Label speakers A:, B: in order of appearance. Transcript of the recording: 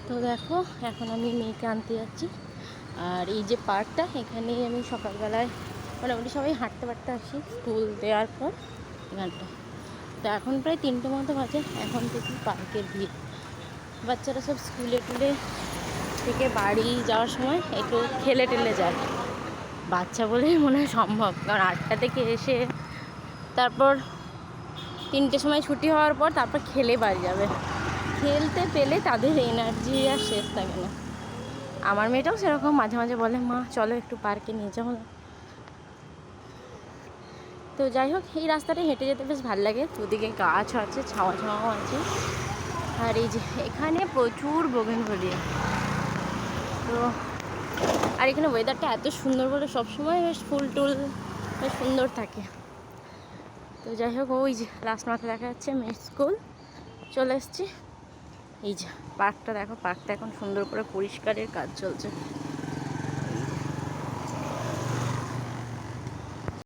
A: তো দেখো এখন আমি মেয়েকে আনতে যাচ্ছি। আর এই যে পার্কটা, এখানেই আমি সকালবেলায় মোটামুটি সবাই হাঁটতে পারতে আসি স্কুল দেওয়ার পর এখানটা। তো এখন প্রায় 3টে মতো বাজে, এখন থেকে পার্কের ভিড়। বাচ্চারা সব স্কুলে টুলে থেকে বাড়ি যাওয়ার সময় একটু খেলে টেলে যায়। বাচ্চা বলেই মনে হয় সম্ভব, কারণ 8টা থেকে এসে তারপর 3টের সময় ছুটি হওয়ার পর তারপর খেলে বাড়ি যাবে। খেলতে পেলে তাদের এনার্জি আর শেষ থাকে না। আমার মেয়েটাও সেরকম মাঝে মাঝে বলে, মা চলো একটু পার্কে নিয়ে যাও না। তো যাই হোক, এই রাস্তাটা হেঁটে যেতে বেশ ভালো লাগে, দুদিকে গাছ আছে, ছাওয়া ছাওয়াও আছে। আর এই যে এখানে প্রচুর বোগেনভেলিয়া। তো আর এখানে ওয়েদারটা এত সুন্দর বলে সবসময় বেশ ফুল টুল বেশ সুন্দর থাকে। তো যাই হোক, ওই যে লাস্ট মাথা দেখা যাচ্ছে মেয়ের স্কুল, চলে এসছি। এই যে পার্কটা দেখো, পার্কটা এখন সুন্দর করে পরিষ্কারের কাজ চলছে।